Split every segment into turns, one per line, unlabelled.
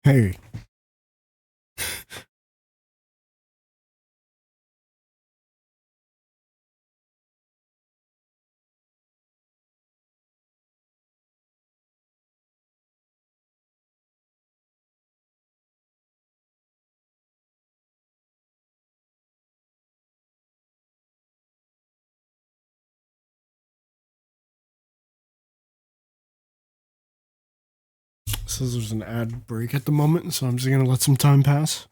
Hey, says there's an ad break at the moment, so I'm just gonna let some time pass.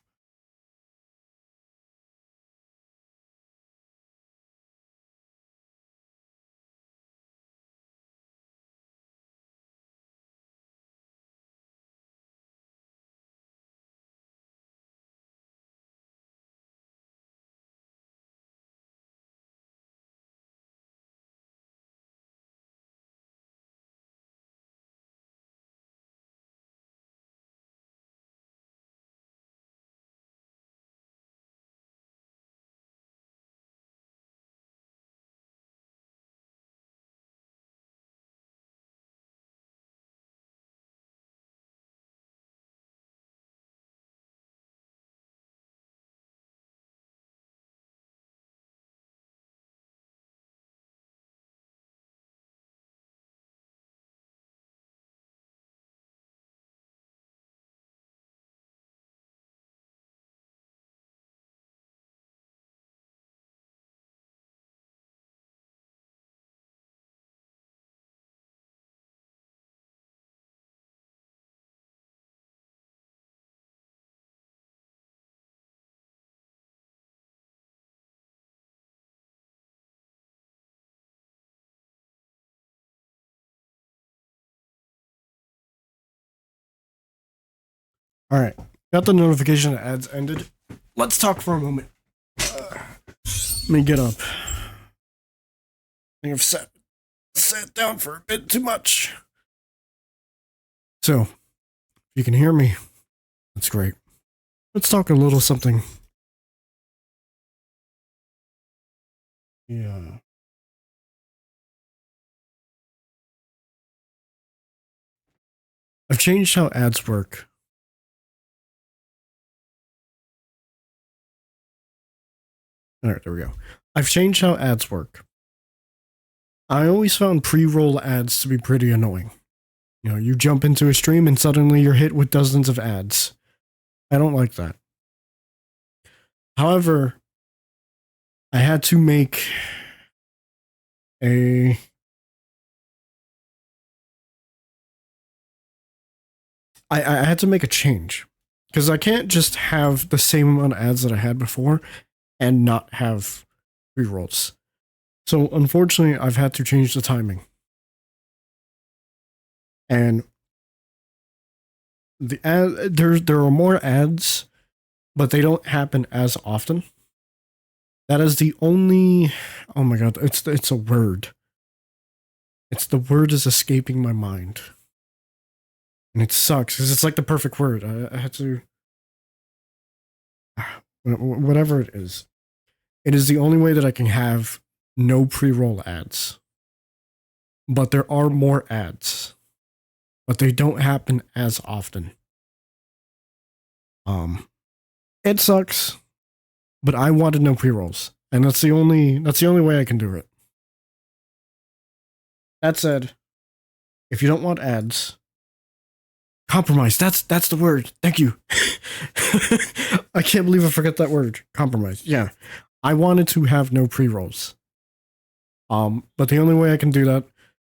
All right, got the notification that ads ended. Let's talk for a moment. Let me get up. I think I've sat down for a bit too much. So, if you can hear me, that's great. Let's talk a little something. Yeah. I've changed how ads work. All right, there we go. I've changed how ads work. I always found pre-roll ads to be pretty annoying. You know, you jump into a stream and suddenly you're hit with dozens of ads. I don't like that. However, I had to make a I had to make a change because I can't just have the same amount of ads that I had before and not have rerolls. So unfortunately, I've had to change the timing, and the ad there are more ads, but they don't happen as often. That is the only. Oh my god, it's a word. It's the word is escaping my mind, and it sucks because it's like the perfect word. I had to whatever it is. It is the only way that I can have no pre-roll ads. But there are more ads, but they don't happen as often. Um, it sucks, but I wanted no pre-rolls, and that's the only way I can do it. That said, if you don't want ads, compromise. That's the word. Thank you. I can't believe I forgot that word. Compromise. Yeah, I wanted to have no pre-rolls. But the only way I can do that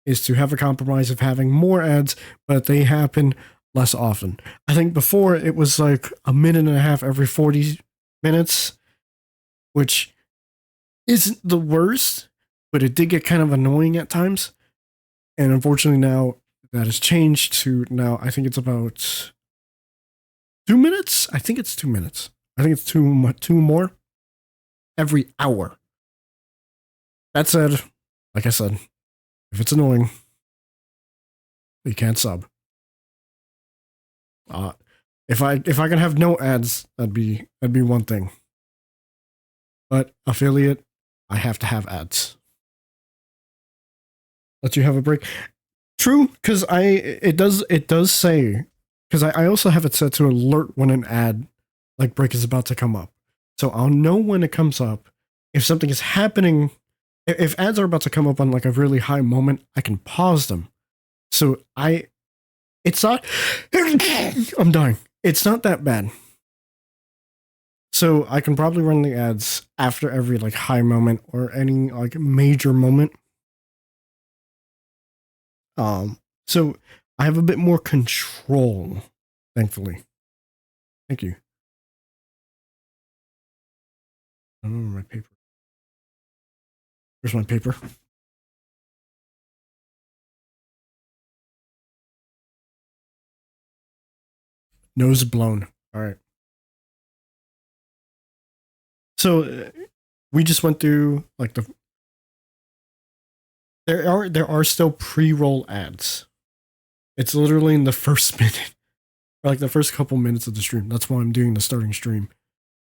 is to have a compromise of having more ads, but they happen less often. I think before it was like a minute and a half every 40 minutes, which isn't the worst, but it did get kind of annoying at times. And unfortunately now that has changed to now I think it's about 2 minutes. I think it's 2 minutes. I think it's two more every hour. That said, like I said, if it's annoying, you can't sub. Uh, if I can have no ads, that'd be one thing. But affiliate, I have to have ads. Let you have a break. True, because it does say because I also have it set to alert when an ad like break is about to come up. So I'll know when it comes up. If something is happening, if ads are about to come up on like a really high moment, I can pause them. So it's not, I'm dying. It's not that bad. So I can probably run the ads after every like high moment or any like major moment. So I have a bit more control, thankfully. Thank you. I don't know my paper. Where's my paper? Nose blown. All right. So we just went through like there are still pre-roll ads. It's literally in the first minute, or like the first couple minutes of the stream. That's why I'm doing the starting stream,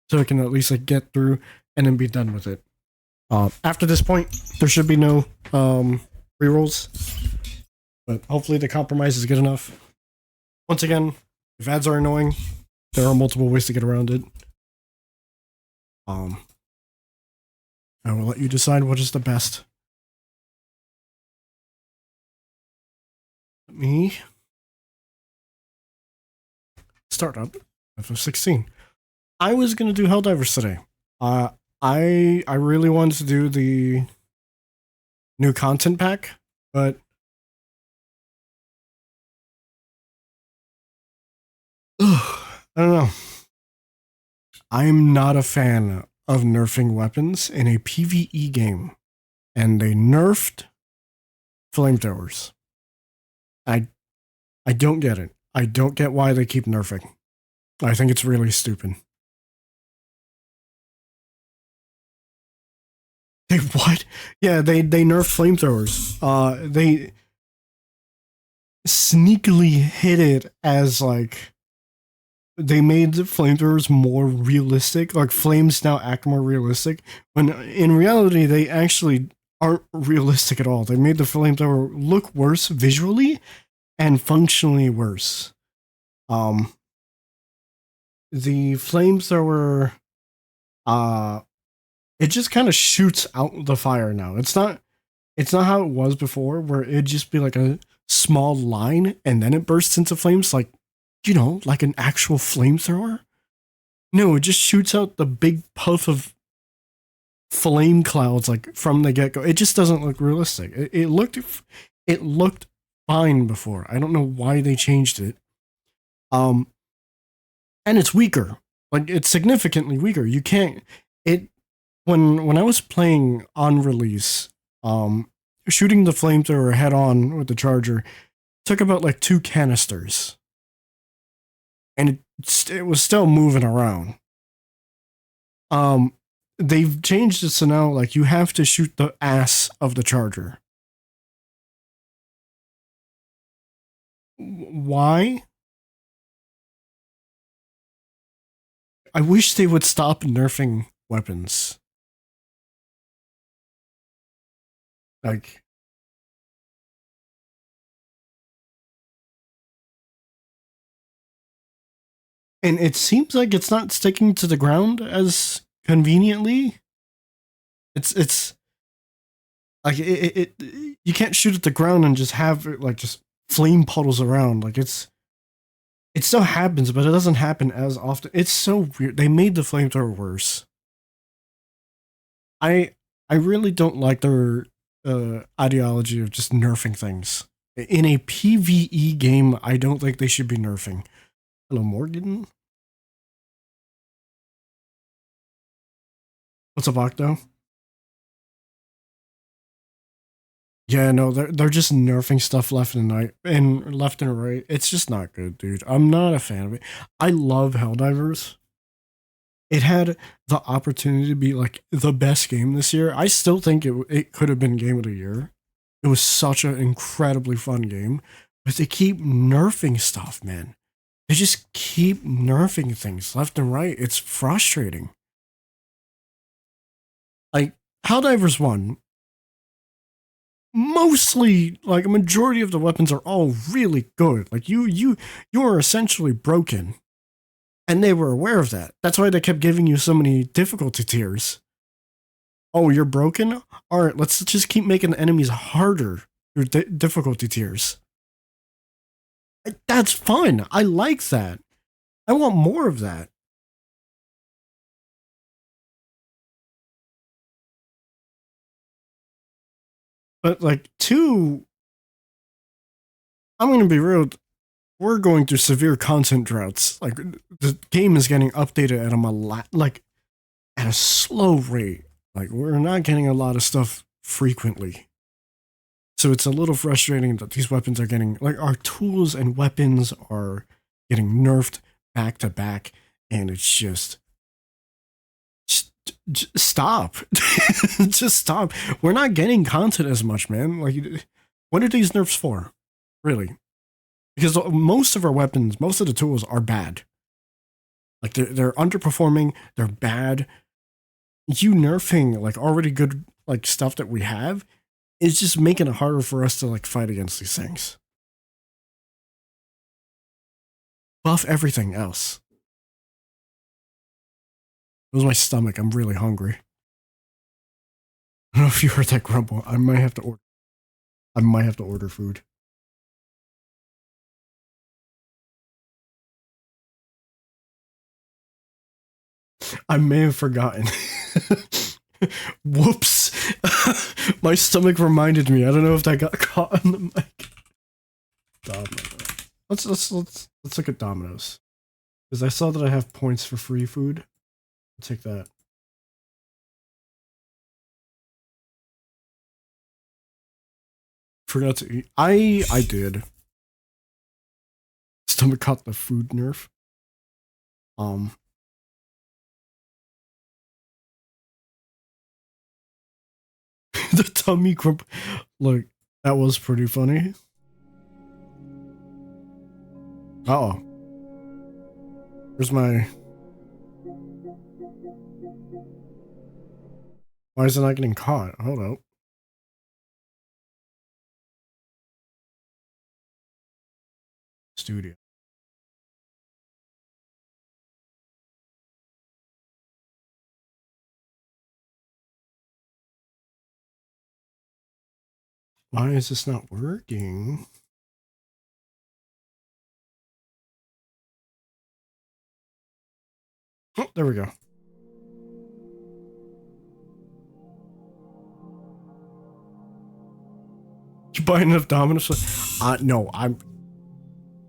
so I can at least like get through and then be done with it. After this point, there should be no re-rolls, but hopefully the compromise is good enough. Once again, if ads are annoying, there are multiple ways to get around it. I will let you decide what is the best. Let me start up FF16. I was gonna do Helldivers today. I really wanted to do the new content pack, but I don't know. I'm not a fan of nerfing weapons in a PvE game, and they nerfed flamethrowers. I don't get it. I don't get why they keep nerfing. I think it's really stupid. They what? Yeah, they nerf flamethrowers. They sneakily hid it as like they made the flamethrowers more realistic. Like flames now act more realistic, when in reality they actually aren't realistic at all. They made the flamethrower look worse visually and functionally worse. The flamethrower, it just kind of shoots out the fire now. It's not how it was before, where it'd just be like a small line and then it bursts into flames, like, you know, like an actual flamethrower. No, it just shoots out the big puff of flame clouds like from the get-go. It just doesn't look realistic. It looked fine before. I don't know why they changed it. And it's weaker. Like, it's significantly weaker. You can't it when I was playing on release, shooting the flamethrower head on with the charger took about like 2 canisters. And it was still moving around. They've changed it so now like you have to shoot the ass of the charger. Why? I wish they would stop nerfing weapons. Like, and it seems like it's not sticking to the ground as conveniently. It's like it you can't shoot at the ground and just have it like just flame puddles around. Like it still happens, but it doesn't happen as often. It's so weird. They made the flamethrower worse. I really don't like their ideology of just nerfing things. In a PvE game, I don't think they should be nerfing. Hello, Morgan. What's up, Octo? Yeah, no, they're just nerfing stuff left and right and left and right. It's just not good, dude. I'm not a fan of it. I love Helldivers. It had the opportunity to be like the best game this year. I still think it could have been game of the year. It was such an incredibly fun game, but they keep nerfing stuff, man. They just keep nerfing things left and right. It's frustrating. Like Helldivers 1, mostly, like a majority of the weapons are all really good. Like you are essentially broken. And they were aware of that. That's why they kept giving you so many difficulty tiers. Oh, you're broken? Alright, let's just keep making the enemies harder through difficulty tiers. That's fun. I like that. I want more of that. But like two, I'm gonna be real. We're going through severe content droughts. Like the game is getting updated at at a slow rate. Like we're not getting a lot of stuff frequently. So it's a little frustrating that these weapons are getting like our tools and weapons are getting nerfed back to back, and it's just stop. Just stop. We're not getting content as much, man. Like, what are these nerfs for? Really? Because most of our weapons, most of the tools are bad. Like they're underperforming. They're bad. You nerfing like already good like stuff that we have is just making it harder for us to like fight against these things. Buff everything else. It was my stomach. I'm really hungry. I don't know if you heard that grumble. I might have to order. I might have to order food. I may have forgotten. Whoops. My stomach reminded me. I don't know if that got caught on the mic. Domino. Let's look at Domino's. Because I saw that I have points for free food. I'll take that. Forgot to eat. I did. Stomach caught the food nerf. The tummy grump. Look, that was pretty funny. Uh oh. Where's my... Why is it not getting caught? Hold up. Studio. Why is this not working? Oh, there we go. You buying enough Domino's? No, I'm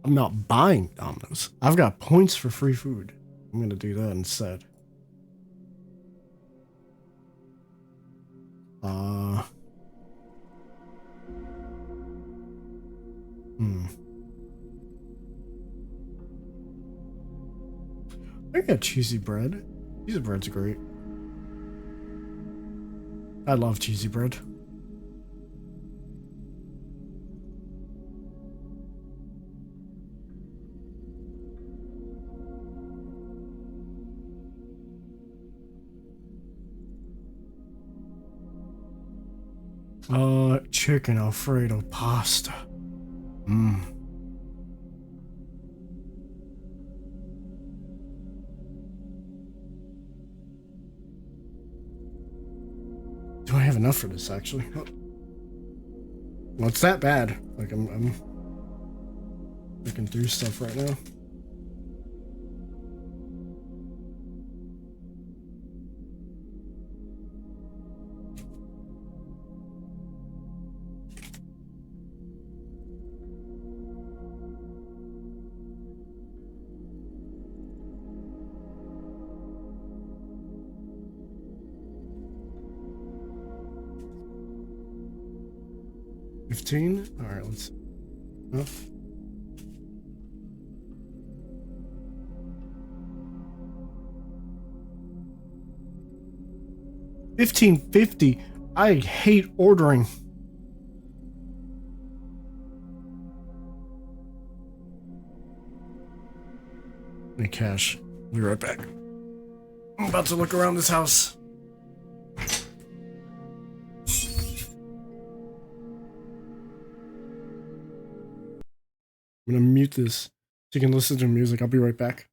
not buying Domino's. I've got points for free food. I'm gonna do that instead. I got cheesy bread. Cheesy bread's great. I love cheesy bread. Chicken Alfredo pasta. Do I have enough for this, actually? Well, it's that bad. Like, I'm looking through stuff right now. $15? Alright, let's... Enough. $15.50. I hate ordering. Any cash. I'll be right back. I'm about to look around this house. I'm gonna mute this so you can listen to music. I'll be right back.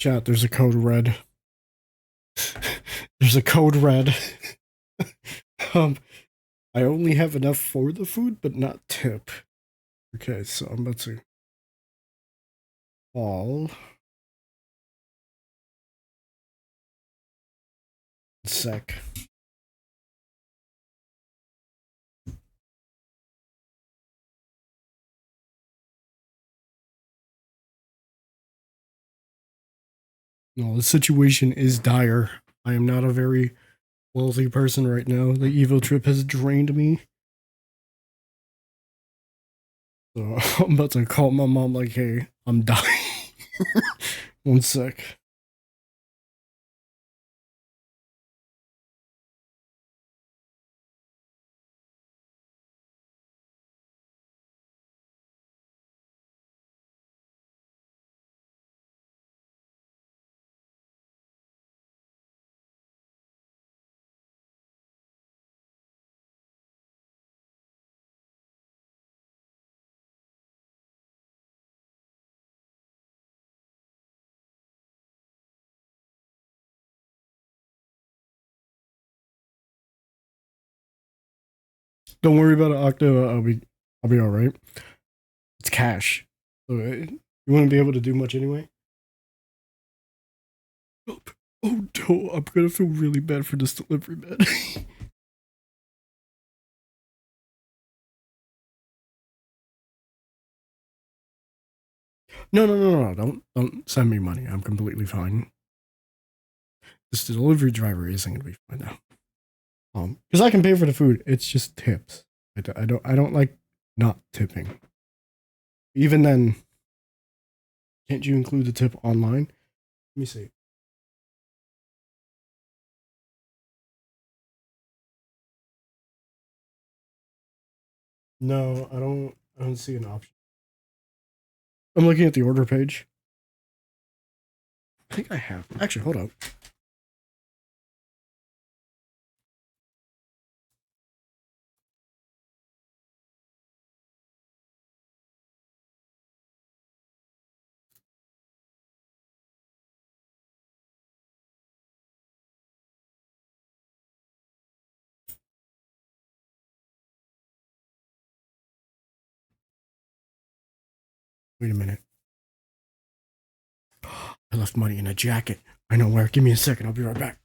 Chat, there's a code red. There's a code red. um, I only have enough for the food, but not tip. Okay, so I'm about to call. Sec. No, the situation is dire. I am not a very wealthy person right now. The Evo trip has drained me. So I'm about to call my mom like, hey, I'm dying. One sec. Don't worry about it, Octo. I'll be all right. It's cash, so you wouldn't be able to do much anyway. Oh, oh no, I'm gonna feel really bad for this delivery man. No, no, no, no, don't send me money. I'm completely fine. This delivery driver isn't gonna be fine now. Because I can pay for the food. It's just tips. I don't like not tipping. Even then, can't you include the tip online? Let me see. No, I don't. I don't see an option. I'm looking at the order page. I think I have. Actually, hold up. Wait a minute. I left money in a jacket. I know where. Give me a second. I'll be right back.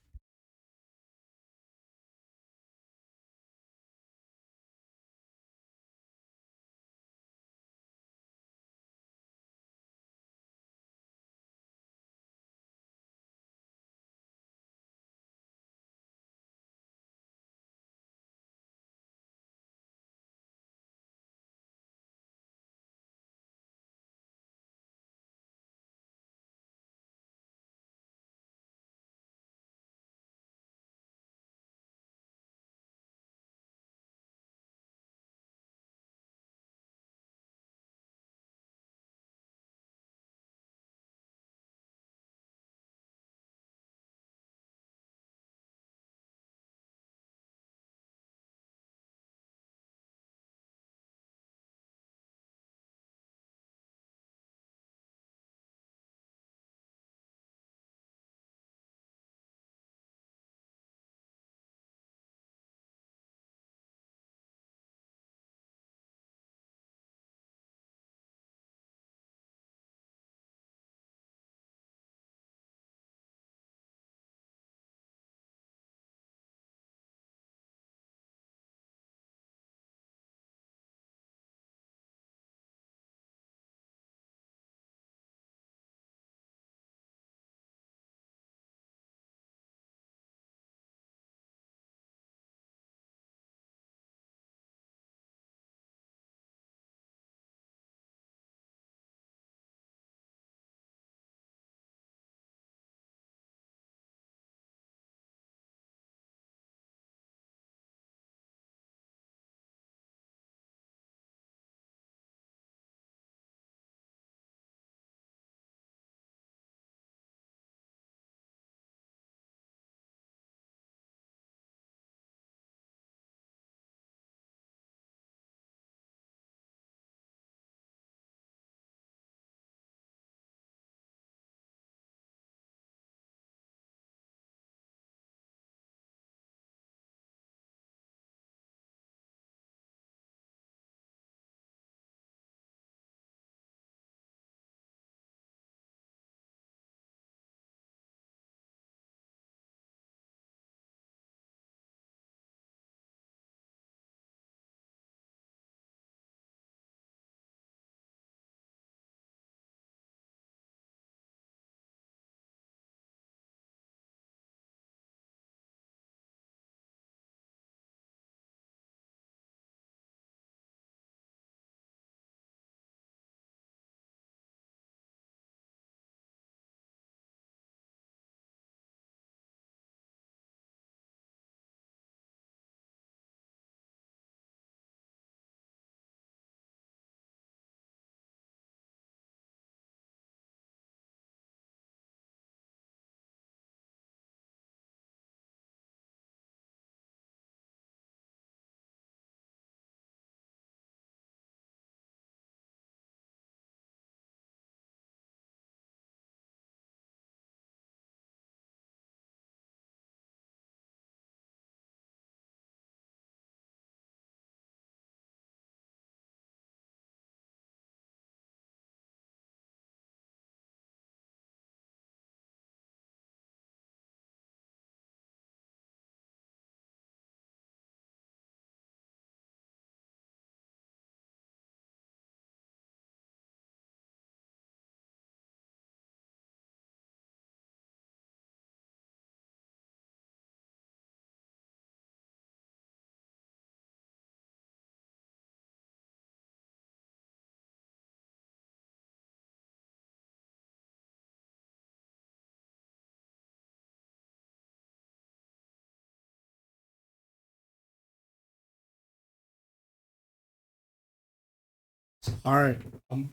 All right, I'm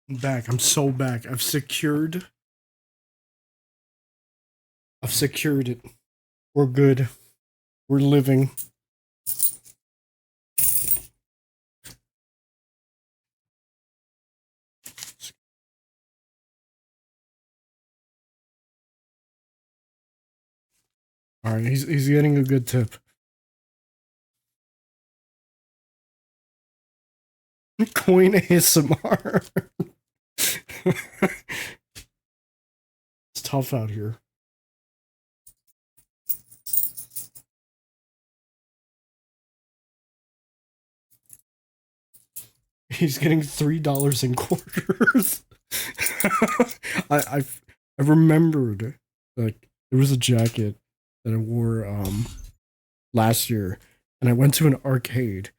back. I'm so back. I've secured it. We're good. We're living. All right, he's getting a good tip. Coin ASMR. It's tough out here. He's getting $3 in quarters. I remembered, like, there was a jacket that I wore last year, and I went to an arcade,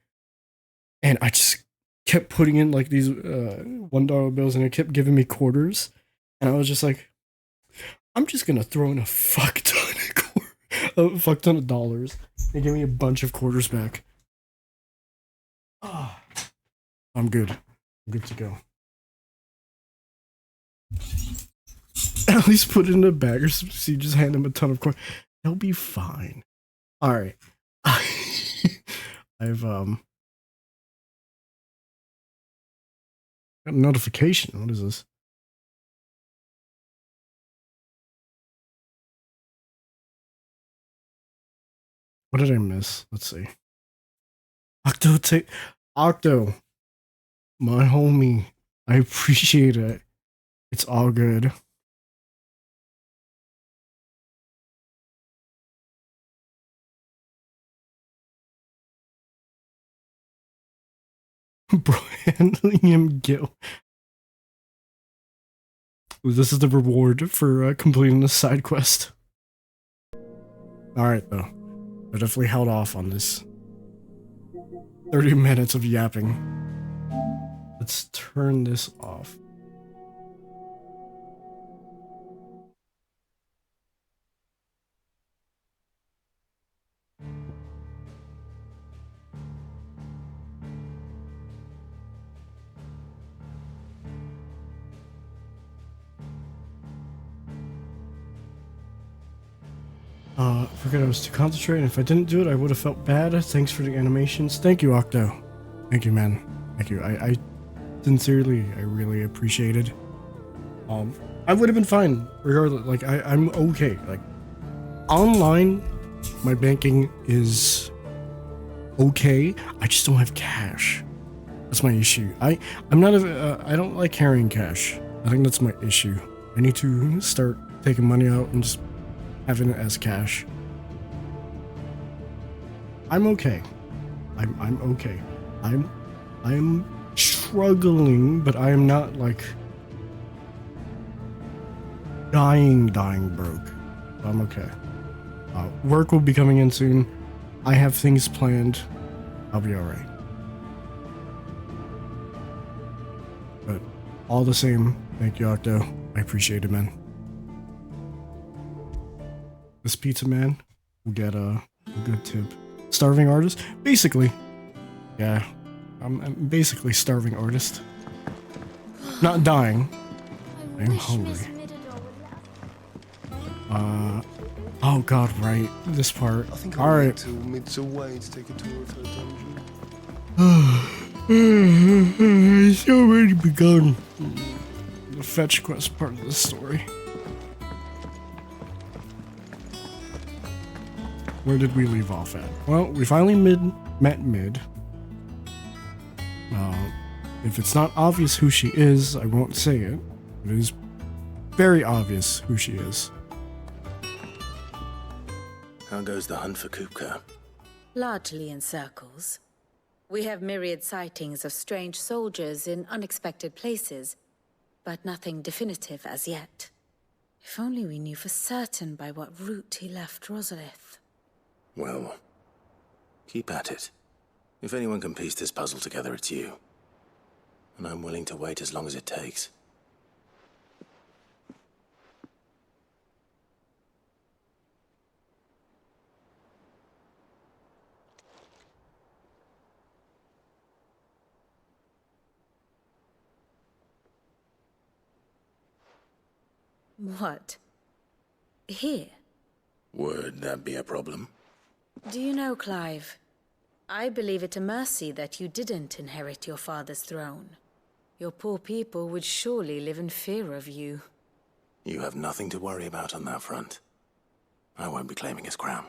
and I just kept putting in like these $1 bills, and it kept giving me quarters, and I was just like, I'm just gonna throw in a fuck ton of dollars and give me a bunch of quarters back. Ah, I'm good. I'm good to go. At least put it in a bag or something. So you just hand him a ton of coins. He'll be fine. All right. I've got a notification. What is this? What did I miss? Let's see. Octo, my homie. I appreciate it. It's all good. Bro, handling him Gil. This is the reward for completing the side quest. Alright, though. I definitely held off on this. 30 minutes of yapping. Let's turn this off. Forget I was too concentrated. If I didn't do it, I would have felt bad. Thanks for the animations. Thank you, Octo. Thank you, man. Thank you. I sincerely, I really appreciated. I would have been fine regardless. Like, I'm okay. Like, online, my banking is okay. I just don't have cash. That's my issue. I'm not I don't like carrying cash. I think that's my issue. I need to start taking money out and just having it as cash. I'm okay. I'm okay. I'm struggling, but I am not like dying broke. I'm okay. Work will be coming in soon. I have things planned. I'll be alright. But all the same, thank you, Octo. I appreciate it, man. This pizza man will get a good tip. Starving artist? Basically. Yeah. I'm basically starving artist. Not dying. I'm hungry. Oh god, right. This part. Alright.
Till mid's away to take a tour of her dungeon.
It's already begun. The fetch quest part of the story. Where did we leave off at? Well, we finally met Mid. If it's not obvious who she is, I won't say it. It is very obvious who she is.
How goes the hunt for Kupka?
Largely in circles. We have myriad sightings of strange soldiers in unexpected places, but nothing definitive as yet. If only we knew for certain by what route he left Rosalith.
Well, keep at it. If anyone can piece this puzzle together, it's you. And I'm willing to wait as long as it takes.
What? Here?
Would that be a problem?
Do you know, Clive, I believe it a mercy that you didn't inherit your father's throne. Your poor people would surely live in fear of you.
You have nothing to worry about on that front. I won't be claiming his crown.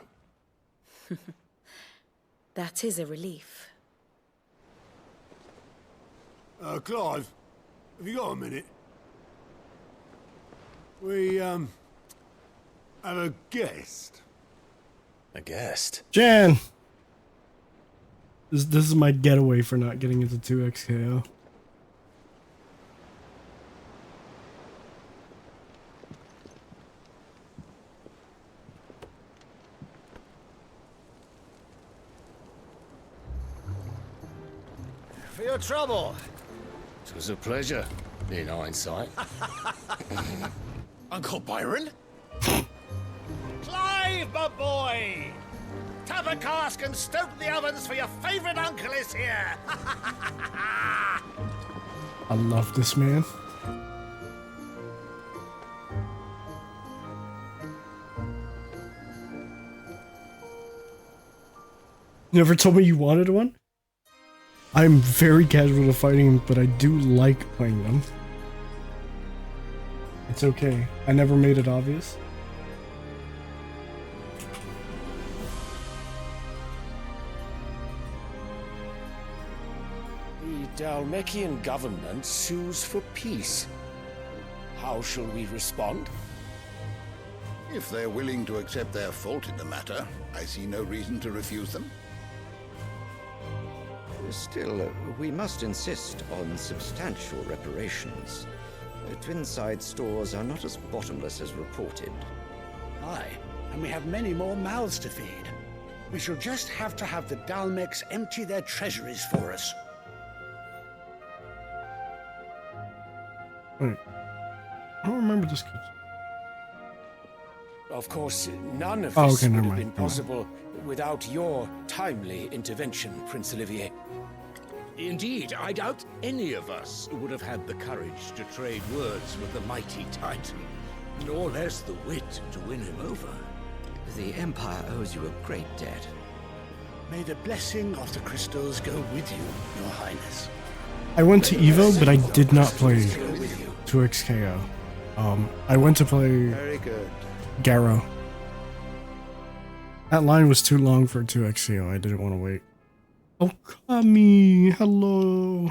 That is a relief.
Clive, have you got a minute? We, have a guest.
A guest?
Jan! This is my getaway for not getting into 2XKO.
For your trouble.
It was a pleasure, in hindsight.
Uncle Byron? Clive, my boy! Tap a cask and stoke the ovens for your favorite uncle is here!
I love this man. You never told me you wanted one? I'm very casual to fighting, but I do like playing them. It's okay. I never made it obvious.
The Dalmekian government sues for peace. How shall we respond?
If they're willing to accept their fault in the matter, I see no reason to refuse them.
Still, we must insist on substantial reparations. Twinside stores are not as bottomless as reported.
Aye, and we have many more mouths to feed. We shall just have to have the Dalmeks empty their treasuries for us.
Wait. I don't remember this kid.
Of course, none of
Oh,
this
okay,
would
never
have
mind,
been possible without your timely intervention, Prince Olivier.
Indeed, I doubt any of us would have had the courage to trade words with the mighty Titan, nor less the wit to win him over.
The Empire owes you a great debt.
May the blessing of the crystals go with you, Your Highness.
I went to Evo, but I did not play 2XKO. I went to play
Very good.
Garrow. That line was too long for 2XKO. I didn't want to wait. Oh, Kami, hello.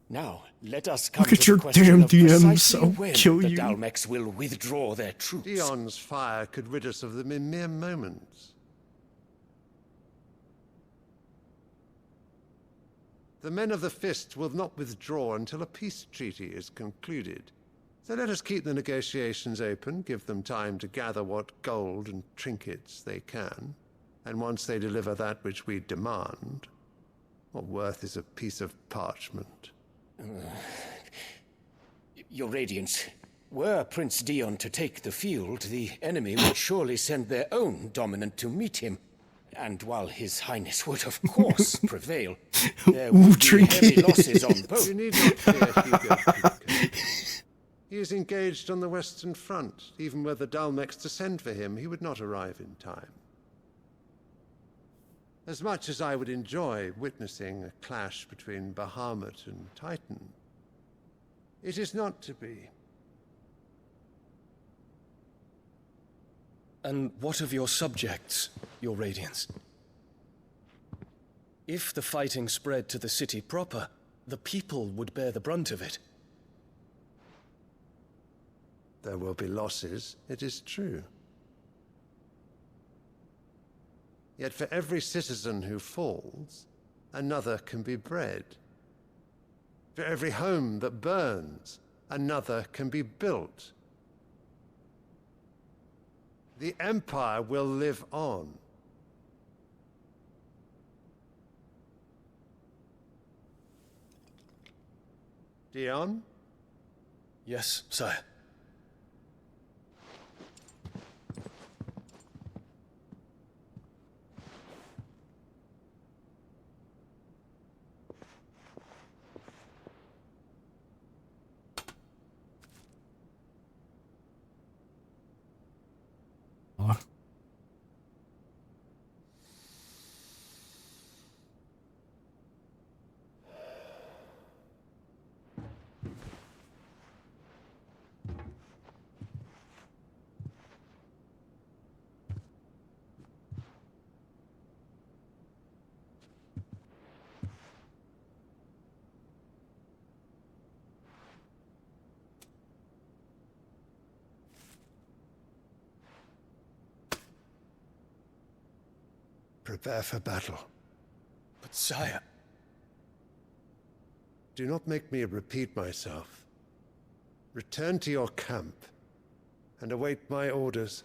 Now, let us come
Look at
to
your
the question
damn
of
DMs,
precisely
I'll
when
kill
the
you.
Dalmeks will withdraw their troops.
Dion's fire could rid us of them in mere moments. The men of the Fist will not withdraw until a peace treaty is concluded. So let us keep the negotiations open, give them time to gather what gold and trinkets they can, and once they deliver that which we demand, what worth is a piece of parchment?
Your Radiance, were Prince Dion to take the field, the enemy would surely send their own dominant to meet him. And while His Highness would, of course, prevail, there would be heavy losses on both.
You need not fear Hugo Kupka. He is engaged on the Western Front. Even were the Dalmeks to send for him, he would not arrive in time. As much as I would enjoy witnessing a clash between Bahamut and Titan, it is not to be.
And what of your subjects, Your Radiance? If the fighting spread to the city proper, the people would bear the brunt of it.
There will be losses, it is true. Yet for every citizen who falls, another can be bred. For every home that burns, another can be built. The Empire will live on. Dion?
Yes, sire.
Prepare for battle.
But sire...
Do not make me repeat myself. Return to your camp and await my orders.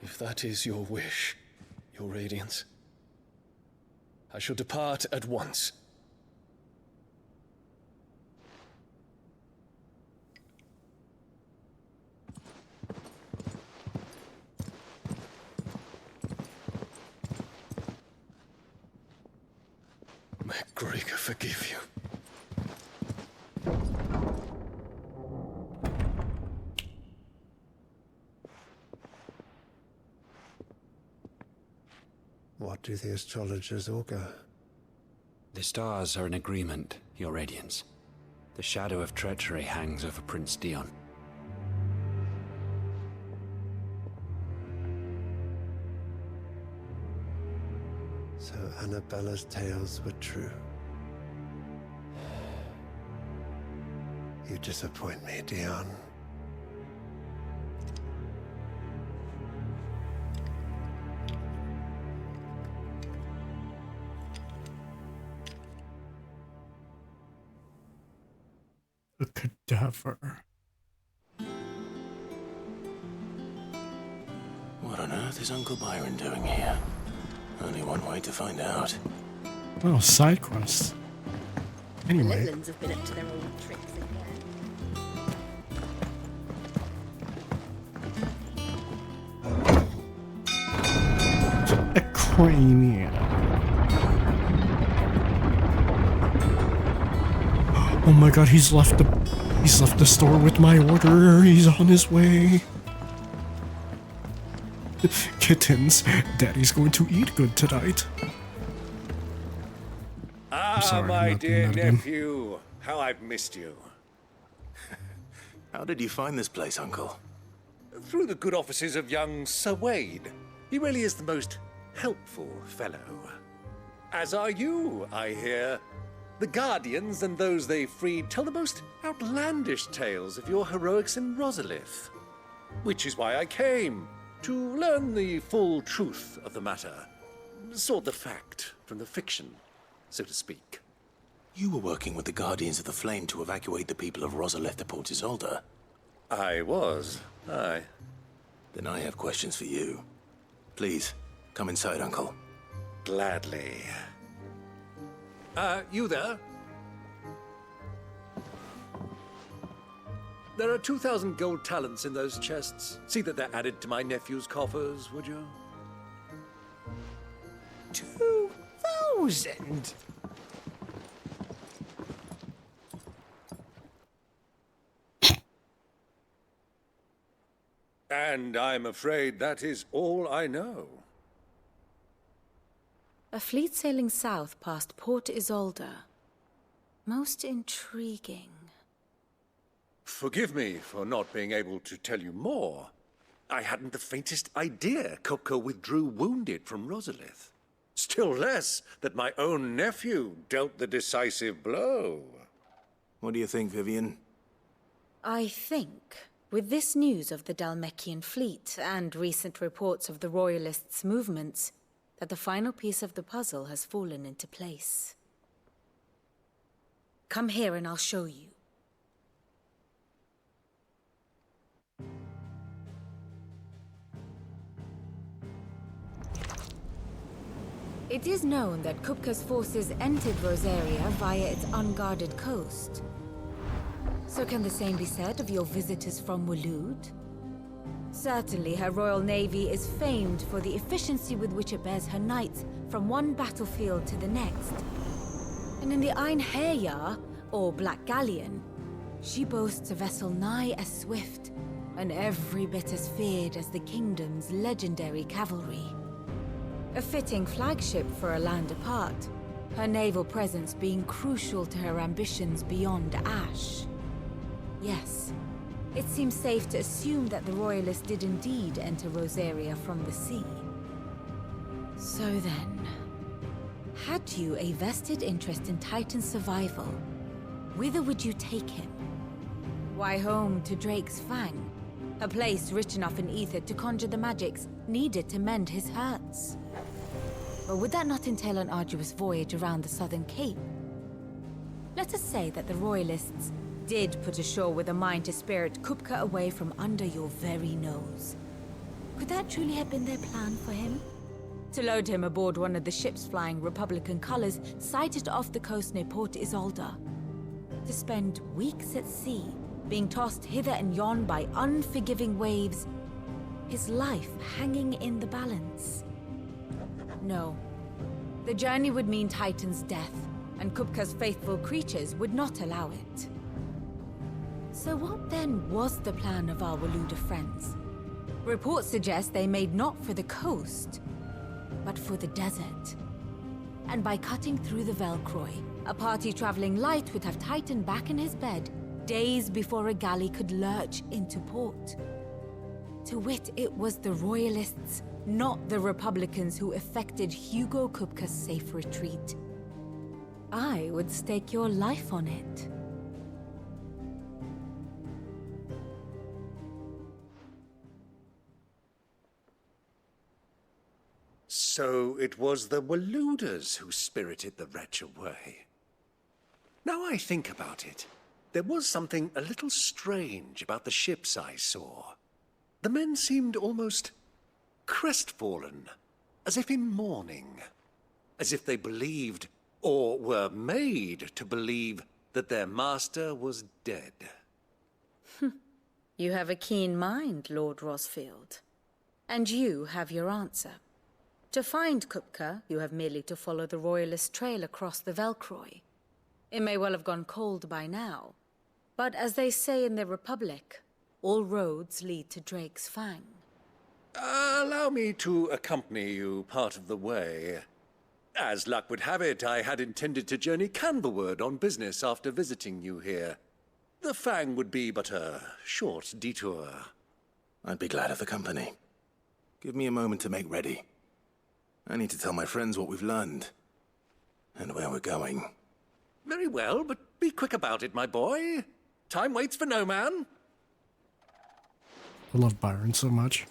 If that is your wish, Your Radiance, I shall depart at once. May Gregor forgive you.
What do the astrologers augur?
The stars are in agreement, Your Radiance. The shadow of treachery hangs over Prince Dion.
So Annabella's tales were true. You disappoint me, Dion.
A cadaver.
What on earth is Uncle Byron doing here? Only one way to find out.
Oh, side quest. Anyway.
The Litlands have been up to their old tricks again.
Aquania. Oh my god, he's left the store with my order. He's on his way. Kittens, Daddy's going to eat good tonight. Sorry,
my
I'm
dear
not doing that
nephew, how I've missed you.
How did you find this place, Uncle?
Through the good offices of young Sir Wade. He really is the most helpful fellow. As are you, I hear. The Guardians and those they freed tell the most outlandish tales of your heroics in Rosalith. Which is why I came, to learn the full truth of the matter. Sort the fact from the fiction, so to speak.
You were working with the Guardians of the Flame to evacuate the people of Rosalith to Port Isolde.
I was, aye.
Then I have questions for you. Please, come inside, Uncle.
Gladly. You there? There are 2,000 gold talents in those chests. See that they're added to my nephew's coffers, would you?
2,000?
And I'm afraid that is all I know.
A fleet sailing south past Port Isolde. Most intriguing.
Forgive me for not being able to tell you more. I hadn't the faintest idea Kopko withdrew wounded from Rosalith. Still less that my own nephew dealt the decisive blow.
What do you think, Vivian?
I think, with this news of the Dhalmekian fleet and recent reports of the Royalists' movements, that the final piece of the puzzle has fallen into place. Come here and I'll show you. It is known that Kupka's forces entered Rosaria via its unguarded coast. So can the same be said of your visitors from Waloed? Certainly, her Royal Navy is famed for the efficiency with which it bears her knights from one battlefield to the next. And in the Einherjar, or Black Galleon, she boasts a vessel nigh as swift and every bit as feared as the kingdom's legendary cavalry. A fitting flagship for a land apart, her naval presence being crucial to her ambitions beyond Ash. Yes. It seems safe to assume that the Royalists did indeed enter Rosaria from the sea. So then, had you a vested interest in Titan's survival, whither would you take him? Why, home to Drake's Fang, a place rich enough in ether to conjure the magics needed to mend his hurts. But would that not entail an arduous voyage around the Southern Cape? Let us say that the Royalists did put ashore with a mind to spirit Kupka away from under your very nose. Could that truly have been their plan for him? To load him aboard one of the ships flying Republican colors sighted off the coast near Port Isolde. To spend weeks at sea, being tossed hither and yon by unforgiving waves, his life hanging in the balance. No. The journey would mean Titan's death, and Kupka's faithful creatures would not allow it. So what then was the plan of our Waluda friends? Reports suggest they made not for the coast, but for the desert. And by cutting through the Velcroy, a party traveling light would have Titan back in his bed days before a galley could lurch into port. To wit, it was the Royalists, not the Republicans, who effected Hugo Kupka's safe retreat. I would stake your life on it.
So it was the Waludas who spirited the wretch away. Now I think about it, there was something a little strange about the ships I saw. The men seemed almost crestfallen, as if in mourning, as if they believed, or were made to believe, that their master was dead.
You have a keen mind, Lord Rosfield. And you have your answer. To find Kupka, you have merely to follow the Royalist trail across the Velcroy. It may well have gone cold by now, but as they say in the Republic, all roads lead to Drake's Fang.
Allow me to accompany you part of the way. As luck would have it, I had intended to journey Canberward on business after visiting you here. The Fang would be but a short detour.
I'd be glad of the company. Give me a moment to make ready. I need to tell my friends what we've learned, and where we're going.
Very well, but be quick about it, my boy. Time waits for no man.
I love Byron so much.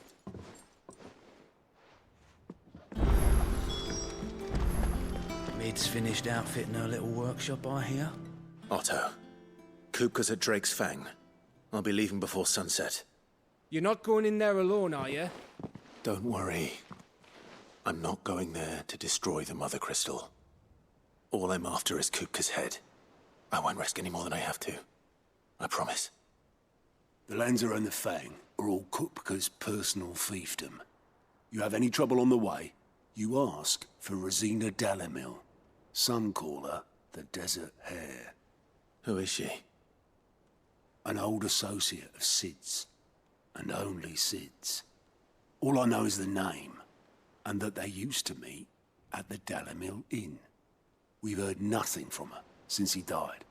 Mid's finished outfitting her little workshop, I hear.
Otto, Kupka's at Drake's Fang. I'll be leaving before sunset.
You're not going in there alone, are you?
Don't worry. I'm not going there to destroy the Mother Crystal. All I'm after is Kupka's head. I won't risk any more than I have to. I promise.
The Lanza and the Fang are all Kupka's personal fiefdom. You have any trouble on the way, you ask for Rosina Dalamil. Some call her the Desert Hare.
Who is she?
An old associate of Sid's, and only Sid's. All I know is the name, and that they used to meet at the Dalamil Inn. We've heard nothing from her since he died.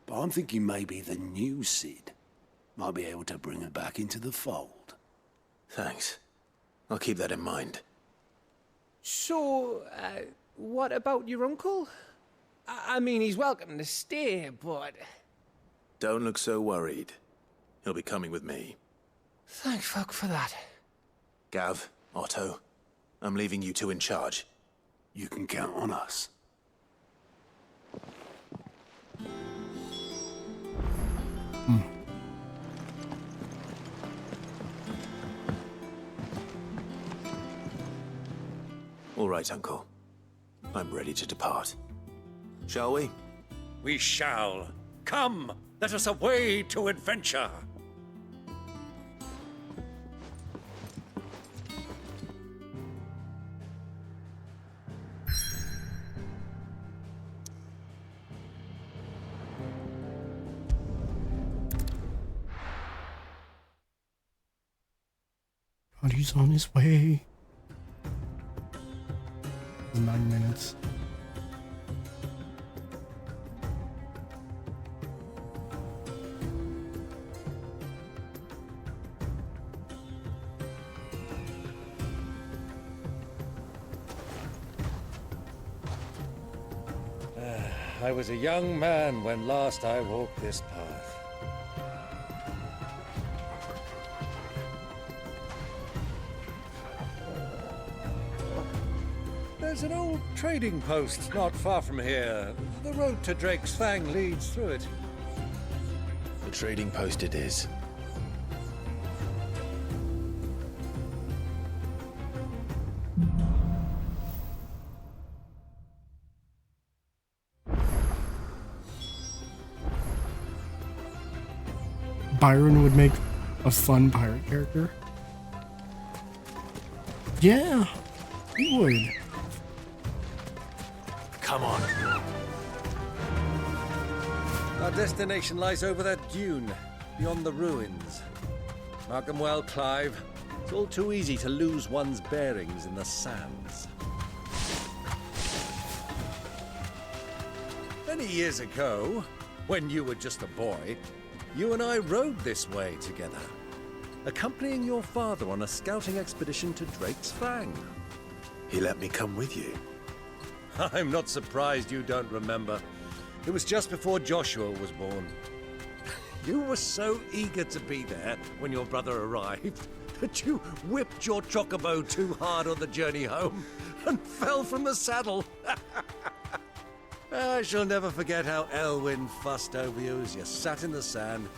But I'm thinking maybe the new Sid might be able to bring her back into the fold.
Thanks. I'll keep that in mind.
So, what about your uncle? I mean, he's welcome to stay, but...
Don't look so worried. He'll be coming with me.
Thank fuck for that.
Gav, Otto, I'm leaving you two in charge.
You can count on us.
All right, Uncle. I'm ready to depart. Shall we?
We shall. Come, let us away to adventure.
God, he's on his way. 9 minutes.
I was a young man when last I walked this path. There's an old trading post not far from here. The road to Drake's Fang leads through it.
The trading post it is.
Byron would make a fun pirate character. Yeah, he would.
Come on.
Our destination lies over that dune, beyond the ruins. Mark 'em well, Clive. It's all too easy to lose one's bearings in the sands. Many years ago, when you were just a boy, you and I rode this way together, accompanying your father on a scouting expedition to Drake's Fang.
He let me come with you.
I'm not surprised you don't remember. It was just before Joshua was born. You were so eager to be there when your brother arrived that you whipped your chocobo too hard on the journey home and fell from the saddle. I shall never forget how Elwyn fussed over you as you sat in the sand,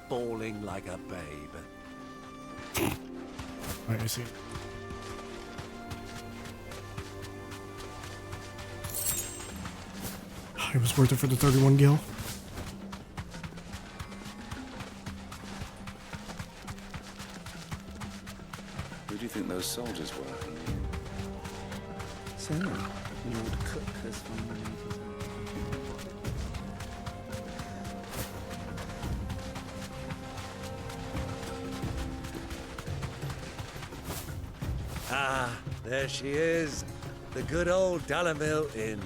bawling like a babe.
Right, I see. It was worth it for the 31 gil.
Who do you think those soldiers were?
So, the old cook has finally made his own.
Ah, there she is. The good old Dalamil Inn.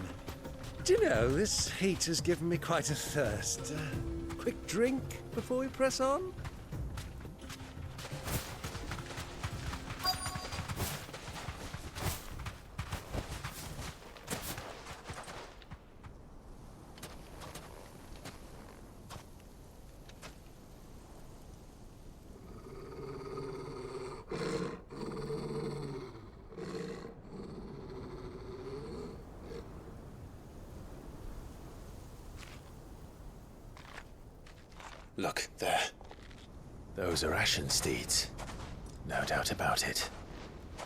Do you know, this heat has given me quite a thirst. Quick drink before we press on?
Look, there. Those are Ashen steeds. No doubt about it.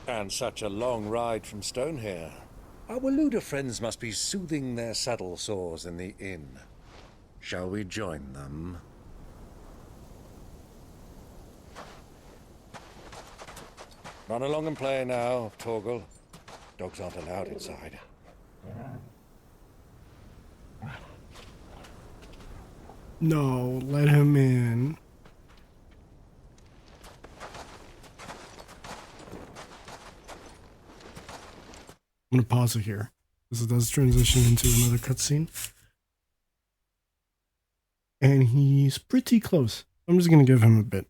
And such a long ride from Stonehere. Our Luda friends must be soothing their saddle sores in the inn. Shall we join them? Run along and play now, Torgal. Dogs aren't allowed inside.
No, let him in. I'm gonna pause it here, because it does transition into another cutscene. And he's pretty close. I'm just gonna give him a bit.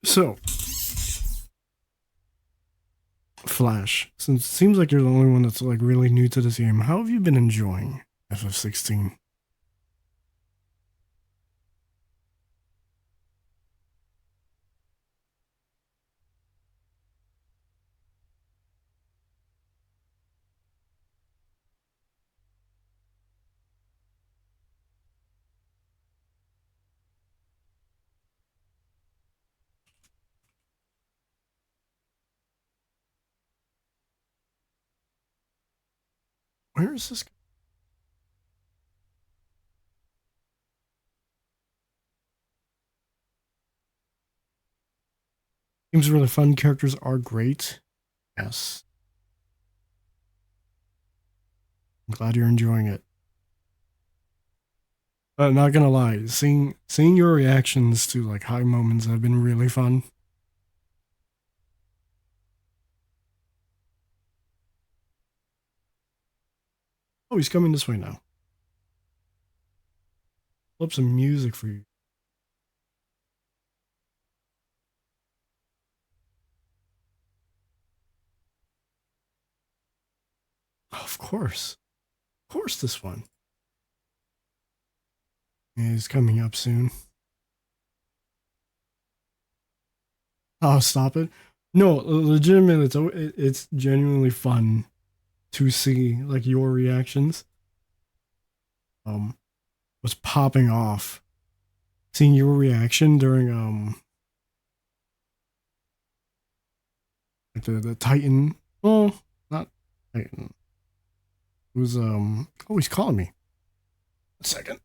So, Flash, since it seems like you're the only one that's like really new to this game, how have you been enjoying FF16? Where is this? Game's really fun. Characters are great. Yes. I'm glad you're enjoying it. But not gonna lie, seeing your reactions to like high moments have been really fun. Oh, he's coming this way now. Pull up some music for you. Oh, of course. Of course this one. Is coming up soon. Oh, stop it. No, legitimately, it's genuinely fun to see like your reactions. Was popping off. Seeing your reaction during like the Titan. Oh, not Titan. It was oh, he's calling me. A second.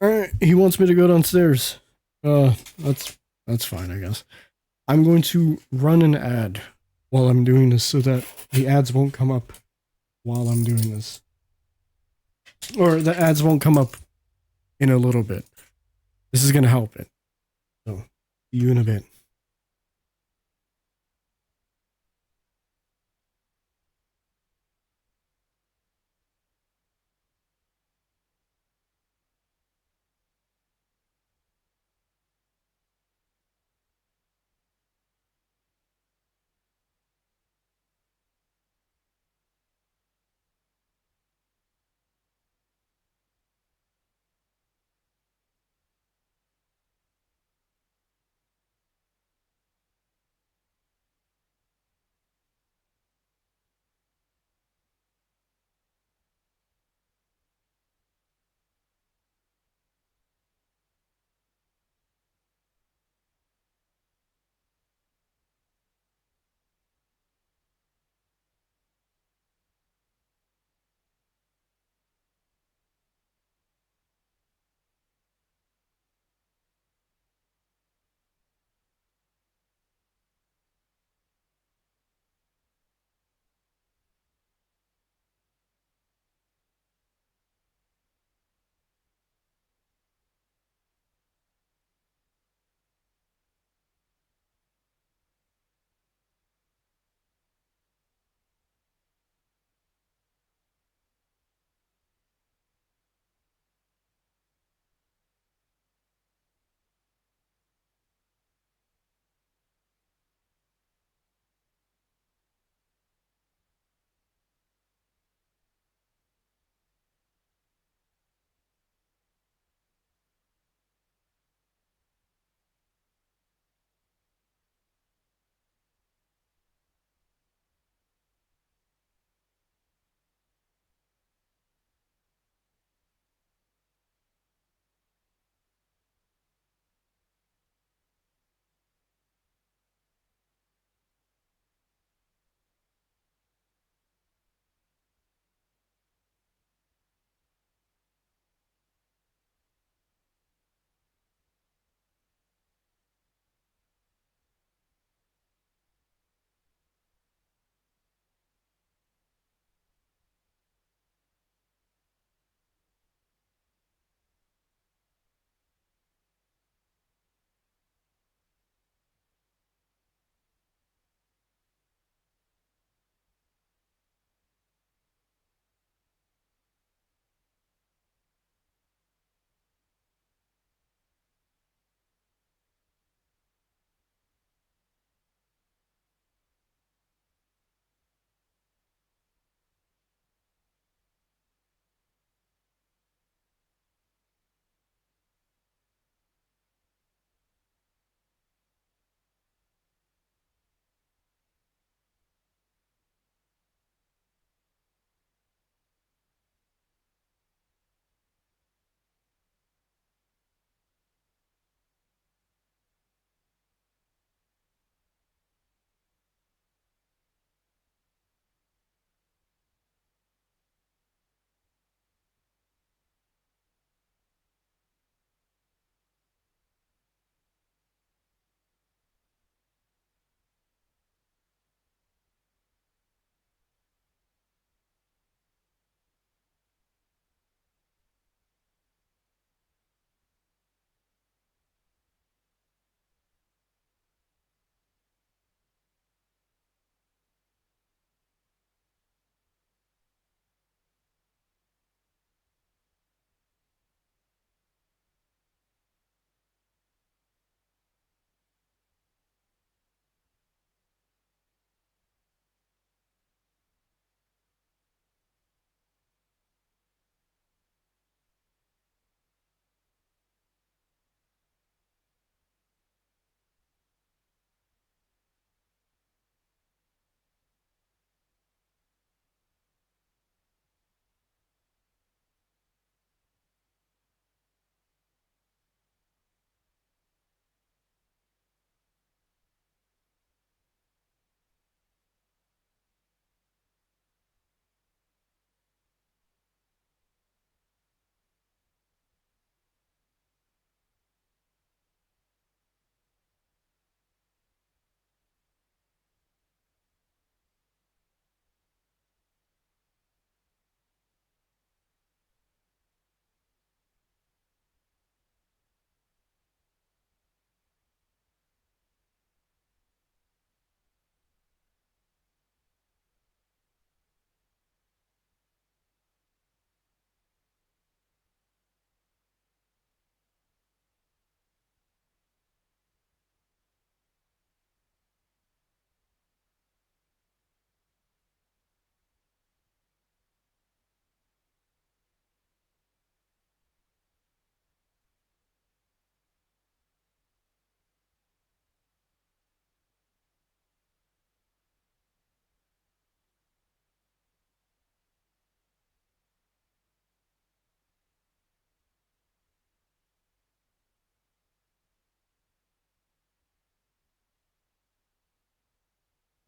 All right, he wants me to go downstairs. That's fine, I guess. I'm going to run an ad while I'm doing this so that the ads won't come up while I'm doing this. Or the ads won't come up in a little bit. This is going to help it. So, see you in a bit.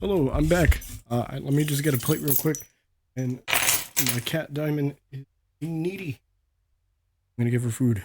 Hello, I'm back. Let me just get a plate real quick. And my cat Diamond is being needy. I'm gonna give her food.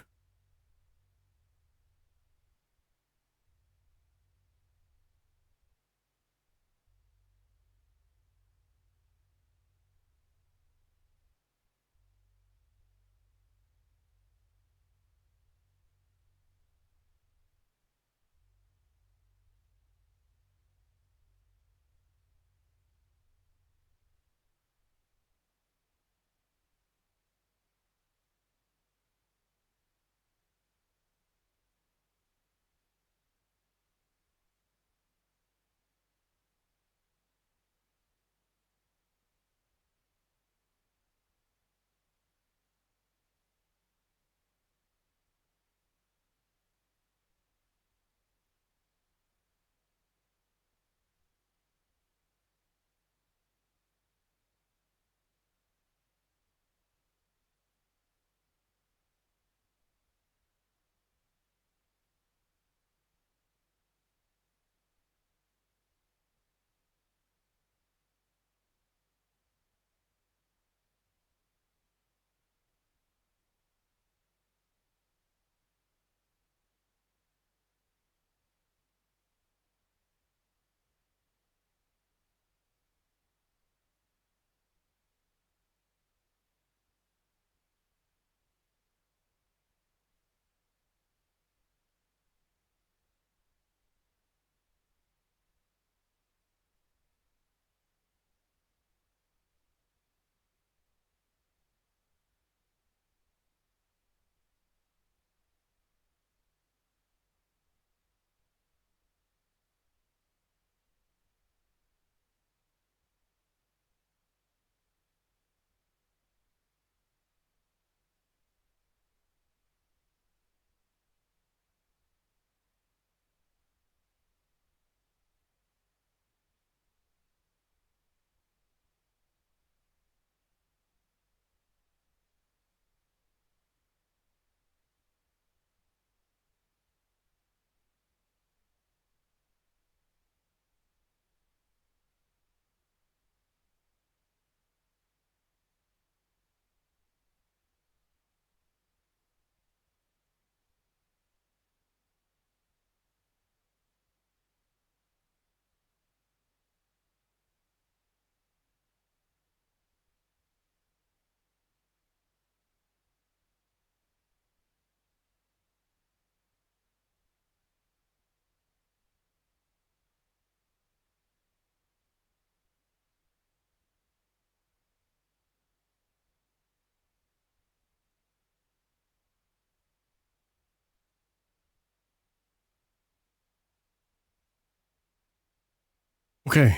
Okay.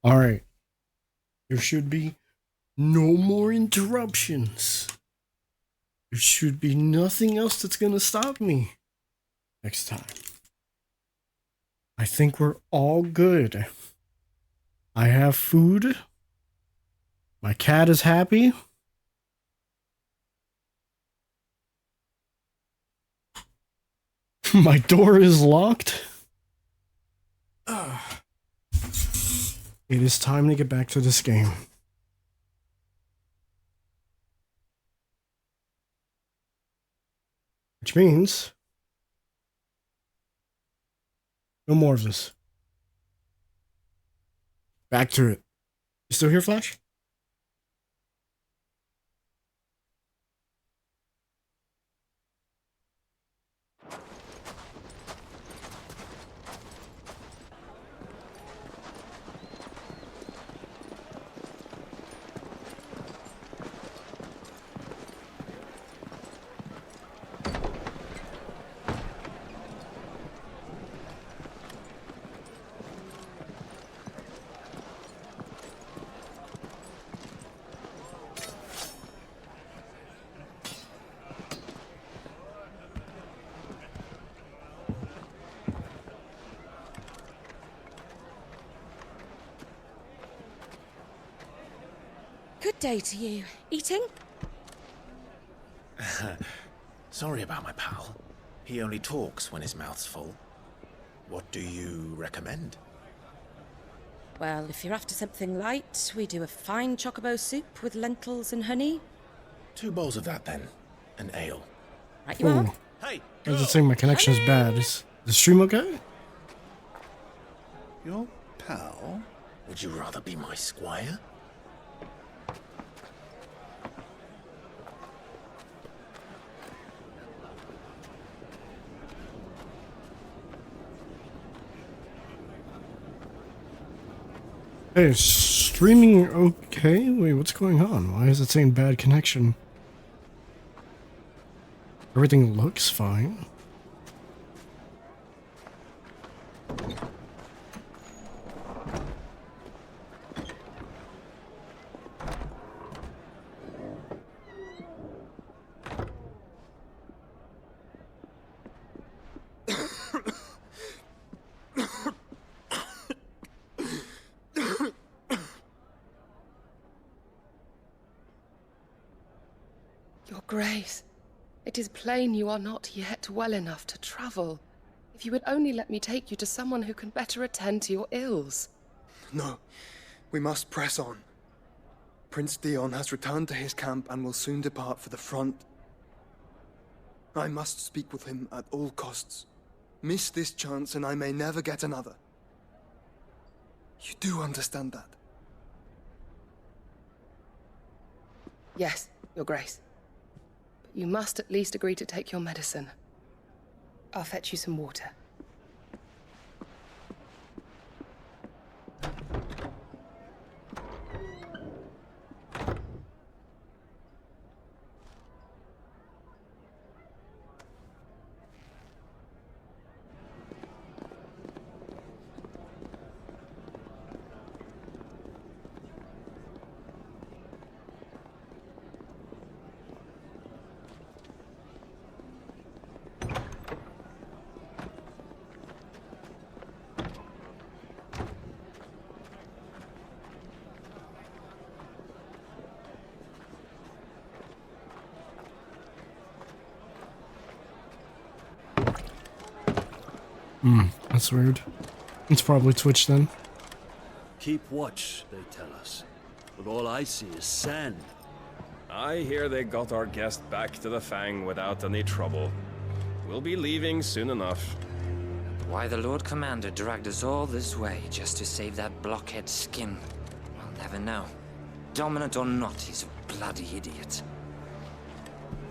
All right. There should be no more interruptions. There should be nothing else that's gonna stop me next time. I think we're all good. I have food. My cat is happy. My door is locked. It is time to get back to this game. Which means no more of this. Back to it. You still here, Flash?
Good day to you. Eating?
Sorry about my pal. He only talks when his mouth's full. What do you recommend?
Well, if you're after something light, we do a fine chocobo soup with lentils and honey.
2 bowls of that, then. And ale.
Right you are.
Hey,
I was just saying my connection's bad. Is the stream okay?
Your pal? Would you rather be my squire?
Hey, is streaming okay? Wait, what's going on? Why is it saying bad connection? Everything looks fine.
Your Grace, it is plain you are not yet well enough to travel. If you would only let me take you to someone who can better attend to your ills.
No, we must press on. Prince Dion has returned to his camp and will soon depart for the front. I must speak with him at all costs. Miss this chance and I may never get another. You do understand that?
Yes, Your Grace. But you must at least agree to take your medicine. I'll fetch you some water.
That's weird. It's probably Twitch then.
Keep watch, they tell us. But all I see is sand.
I hear they got our guest back to the Fang without any trouble. We'll be leaving soon enough.
Why the Lord Commander dragged us all this way just to save that blockhead skin, I'll never know. Dominant or not, he's a bloody idiot.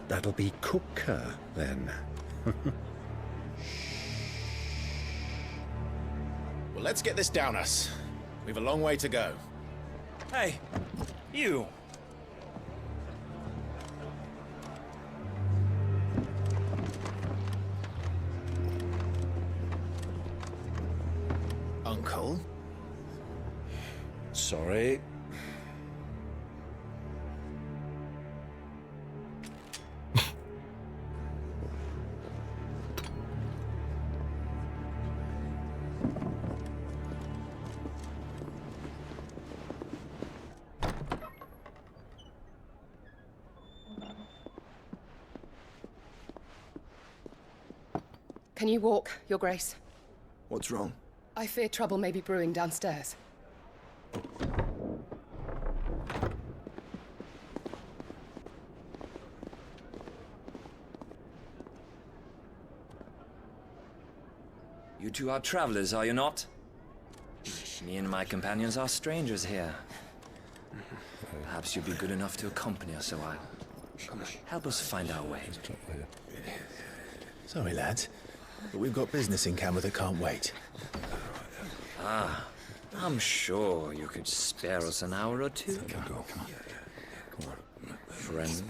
That'll be Cooker, then.
Well, let's get this down us. We've a long way to go.
Hey, you.
Uncle?
Sorry.
Can you walk, Your Grace?
What's wrong?
I fear trouble may be brewing downstairs.
You two are travelers, are you not? Me and my companions are strangers here. Perhaps you'd be good enough to accompany us a while. Help us find our way.
Sorry, lads, but we've got business in camera that can't wait.
Ah, I'm sure you could spare us an hour or two.
Come on.
Friend.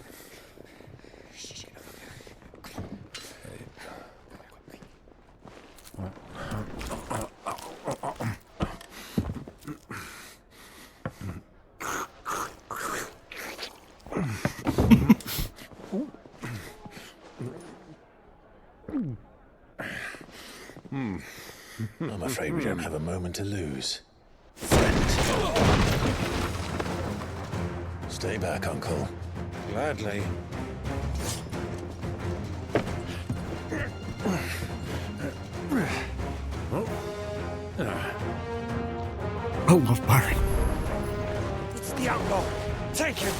I'm afraid we don't have a moment to lose. Stay back, Uncle.
Gladly.
Oh, love Byron.
It's the outlaw. Take him.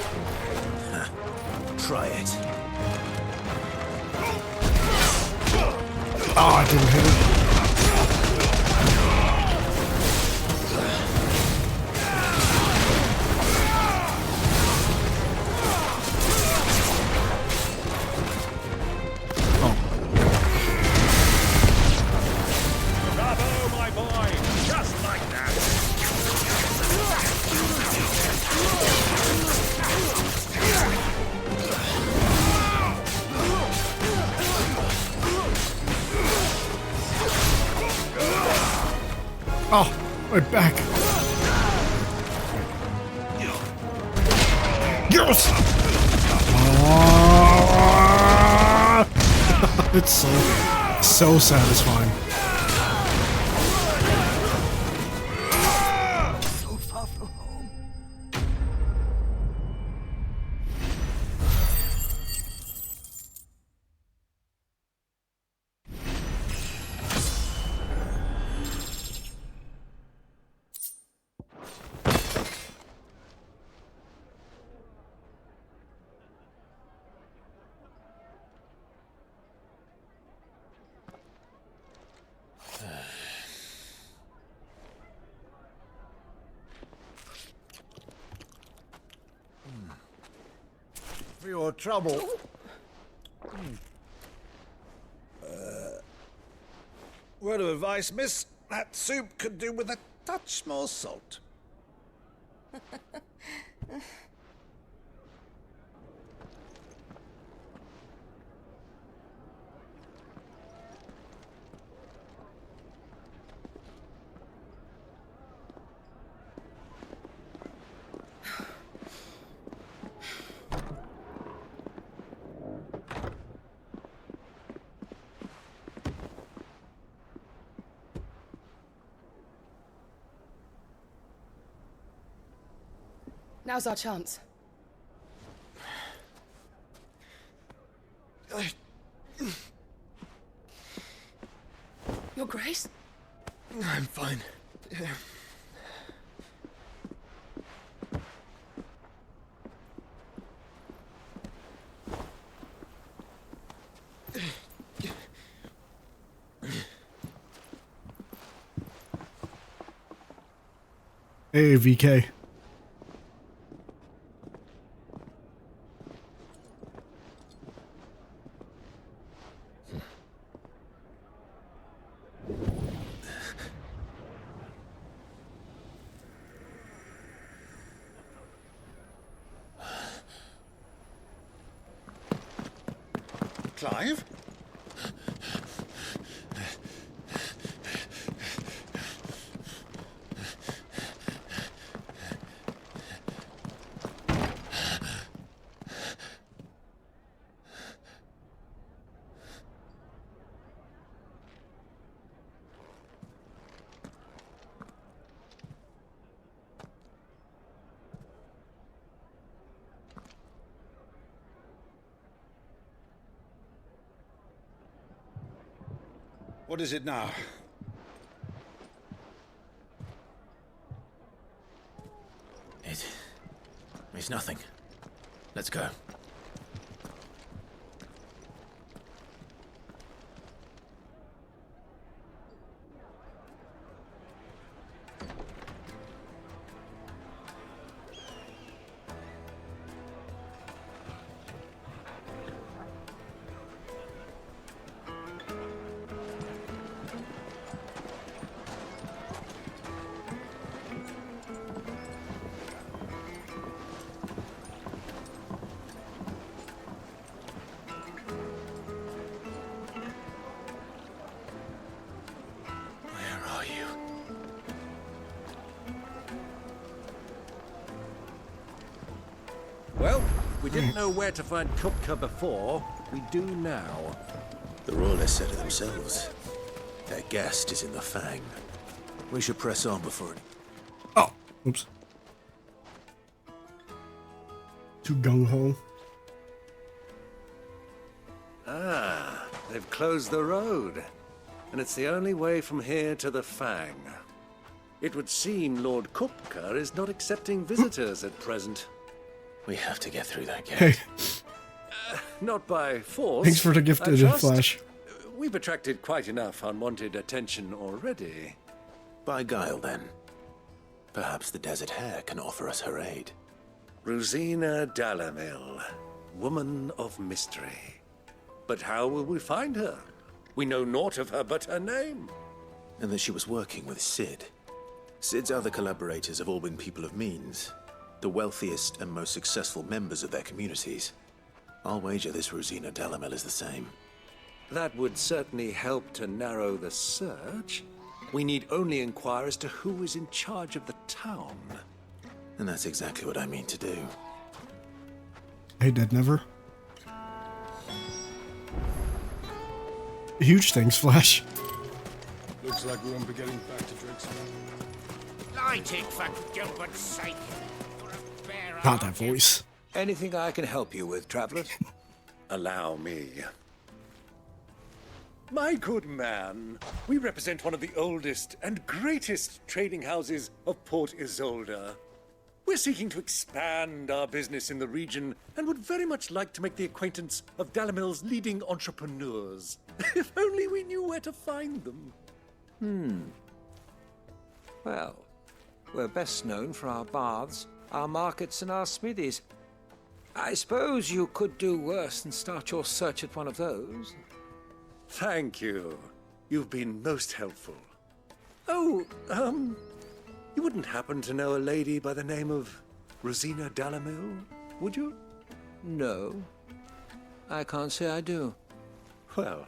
Try it.
Oh, I didn't hit it.
Bravo, my boy! Just like that!
Oh, right back. Yes! It's so satisfying.
So far from home.
For your trouble. Word of advice, miss. That soup could do with a touch more salt.
Now's our chance. Your Grace?
I'm fine.
Hey, VK.
Clive? What is it now?
It's nothing. Let's go.
Well, we didn't know where to find Kupka before. We do now.
The Royalists said it themselves. Their guest is in the Fang. We should press on before it...
Oh, oops. Too gung-ho.
Ah, they've closed the road. And it's the only way from here to the Fang. It would seem Lord Kupka is not accepting visitors at present.
We have to get through that gate.
Hey,
Not by force.
thanks for the gift,
I trust.
Flash.
We've attracted quite enough unwanted attention already.
By guile, then. Perhaps the Desert Hare can offer us her aid.
Rosina Dalamil, woman of mystery. But how will we find her? We know naught of her but her name.
And that she was working with Sid. Sid's other collaborators have all been people of means, the wealthiest and most successful members of their communities. I'll wager this Rosina Dalamil is the same.
That would certainly help to narrow the search. We need only inquire as to who is in charge of the town.
And that's exactly what I mean to do.
Hey, Dead Never. Huge things, Flash.
Looks like we won't be getting back to Drake's.
Lighting, for Gilbert's sake.
Not that voice.
Anything I can help you with, travelers? Allow me. My good man, we represent one of the oldest and greatest trading houses of Port Isolde. We're seeking to expand our business in the region and would very much like to make the acquaintance of Dalamil's leading entrepreneurs. If only we knew where to find them.
Well, we're best known for our baths, our markets, and our smithies. I suppose you could do worse than start your search at one of those.
Thank you. You've been most helpful. Oh, you wouldn't happen to know a lady by the name of Rosina Dalamil, would you?
No, I can't say I do.
Well,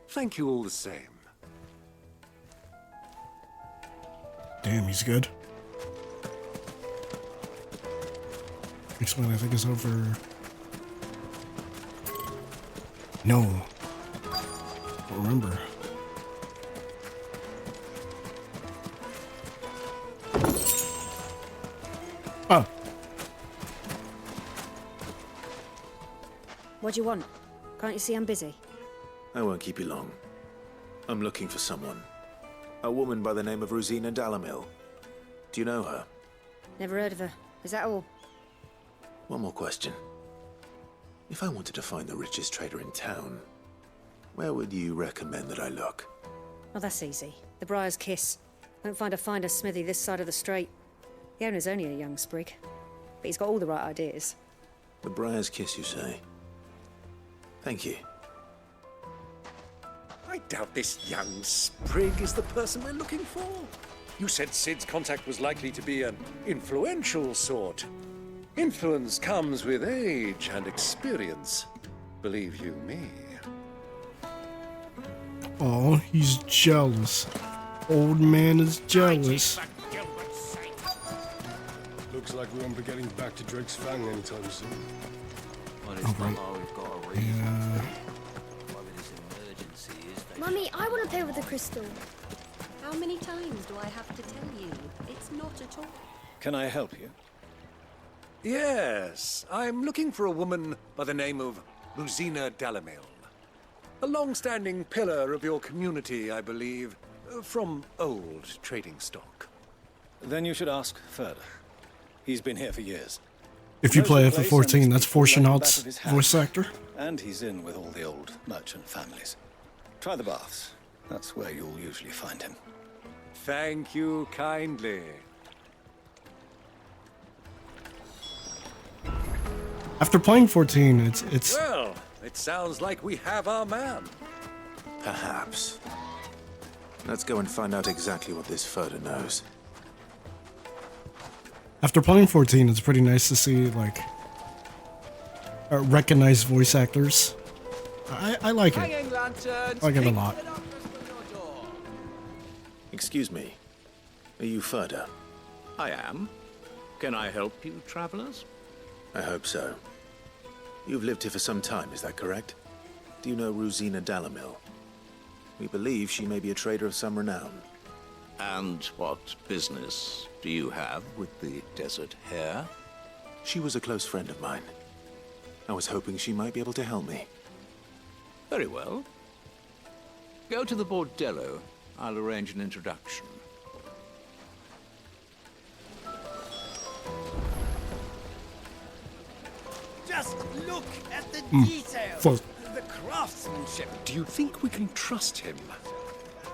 thank you all the same.
Damn, he's good. Next one I think is over. No. Don't remember. Oh.
What do you want? Can't you see I'm busy?
I won't keep you long. I'm looking for someone. A woman by the name of Rosina Dalamil. Do you know her?
Never heard of her. Is that all?
One more question. If I wanted to find the richest trader in town, where would you recommend that I look?
Oh, that's easy. The Briar's Kiss. Won't find a finer smithy this side of the strait. The owner's only a young sprig, but he's got all the right ideas.
The Briar's Kiss, you say? Thank you.
I doubt this young sprig is the person we're looking for. You said Sid's contact was likely to be an influential sort. Influence comes with age and experience, believe you me.
Oh, he's jealous. Old man is jealous.
Looks like we won't be getting back to Drake's Fang anytime soon.
Yeah.
Mummy, I want to play with the crystal. How many times do I have to tell you? It's not at all.
Can I help you?
Yes, I'm looking for a woman by the name of Rosina Dalamil. A long-standing pillar of your community, I believe, from old trading stock.
Then you should ask further. He's been here for years.
If you
Knows
play
the
FF
place
14,
and
that's
speaks the back
Fortunaut's
of his hand.
voice actor.
And he's in with all the old merchant families. Try the baths. That's where you'll usually find him.
Thank you kindly.
After playing 14, it's
Well, it sounds like we have our man.
Perhaps. Let's go and find out exactly what this photo knows.
after playing 14, it's pretty nice to see like recognized voice actors. I like it. I like it a lot.
Excuse me. Are you Ferda?
I am. Can I help you, travelers?
I hope so. You've lived here for some time, is that correct? Do you know Rosina Dalamil? We believe she may be a trader of some renown.
And what business do you have with the Desert Hare?
She was a close friend of mine. I was hoping she might be able to help me.
Very well. Go to the bordello. I'll arrange an introduction.
Just look at the details,
fuck.
the craftsmanship.
Do you think we can trust him?